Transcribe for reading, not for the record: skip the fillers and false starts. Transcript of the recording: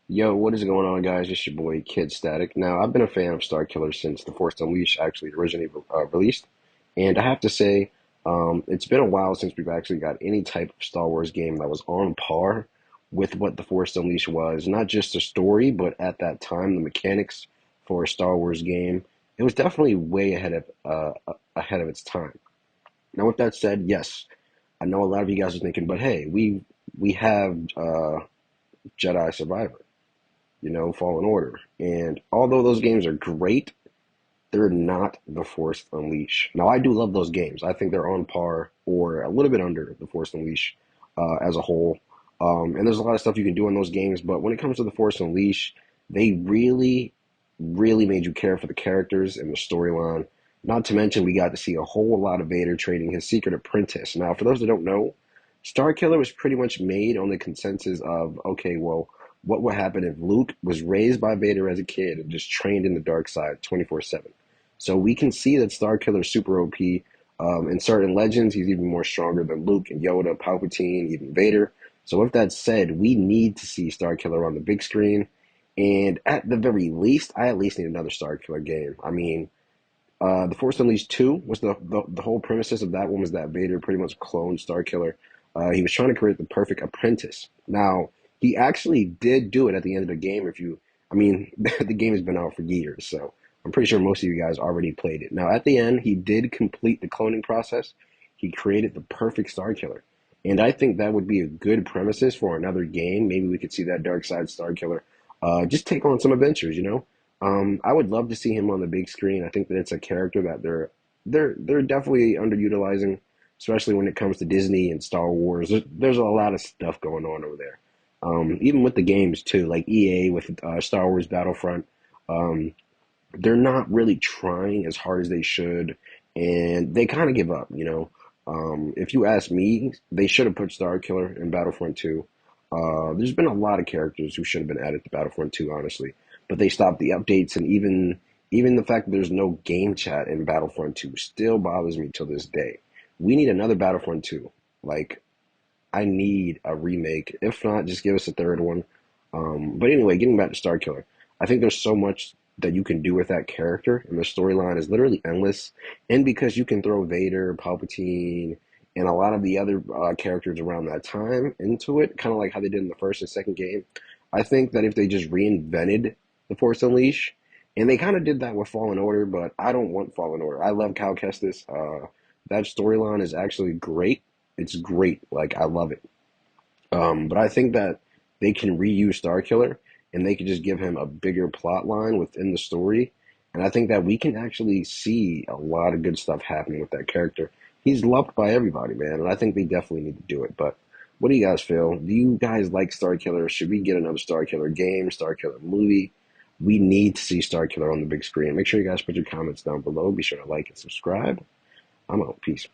Yo, what is going on, guys? It's your boy KIDSTATIIC. Now, I've been a fan of Starkiller since The Force Unleashed actually originally released, and I have to say, it's been a while since we've actually got any type of Star Wars game that was on par with what The Force Unleashed was. Not just the story, but at that time, the mechanics for a Star Wars game. It was definitely way ahead of its time. Now, with that said, yes, I know a lot of you guys are thinking, but hey, we have Jedi Survivor, Fallen Order. And although those games are great, they're not The Force Unleashed. Now, I do love those games. I think they're on par or a little bit under The Force Unleashed as a whole. And there's a lot of stuff you can do in those games, but when it comes to The Force Unleashed, they really made you care for the characters and the storyline. Not to mention, we got to see a whole lot of Vader training his secret apprentice. Now, for those that don't know, Starkiller was pretty much made on the consensus of, okay, well, what would happen if Luke was raised by Vader as a kid and just trained in the dark side 24/7? So we can see that Starkiller's super OP. In certain legends, he's even more stronger than Luke and Yoda, Palpatine, even Vader. So with that said, we need to see Starkiller on the big screen. And at the very least, I at least need another Starkiller game. I mean, The Force Unleashed 2 was the whole premises of that one was that Vader pretty much cloned Starkiller. He was trying to create the perfect apprentice. Now, he actually did do it at the end of the game. I mean, the game has been out for years, so I'm pretty sure most of you guys already played it. Now, at the end, he did complete the cloning process. He created the perfect Starkiller. And I think that would be a good premises for another game. Maybe we could see that Dark Side Starkiller just take on some adventures. I would love to see him on the big screen. I think that it's a character that they're definitely underutilizing, especially when it comes to Disney and Star Wars. There's a lot of stuff going on over there. Even with the games too, like EA with Star Wars Battlefront, um, they're not really trying as hard as they should, and they kind of give up. If you ask me, they should have put Starkiller in Battlefront 2. There's been a lot of characters who should have been added to Battlefront 2, honestly, but they stopped the updates, and even the fact that there's no game chat in Battlefront 2 still bothers me till this day. We need another Battlefront 2. Like, I need a remake. If not, just give us a third one. But anyway, getting back to Starkiller, I think there's so much that you can do with that character, and the storyline is literally endless. And because you can throw Vader, Palpatine, and a lot of the other characters around that time into it, kind of like how they did in the first and second game, I think that if they just reinvented The Force Unleashed, and they kind of did that with Fallen Order, but I don't want Fallen Order. I love Cal Kestis. That storyline is actually great. It's great. Like, I love it. But I think that they can reuse Starkiller and they could just give him a bigger plot line within the story. And I think that we can actually see a lot of good stuff happening with that character. He's loved by everybody, man, and I think they definitely need to do it. But what do you guys feel? Do you guys like Starkiller? Should we get another Starkiller game, Starkiller movie? We need to see Starkiller on the big screen. Make sure you guys put your comments down below. Be sure to like and subscribe. I'm out. Peace.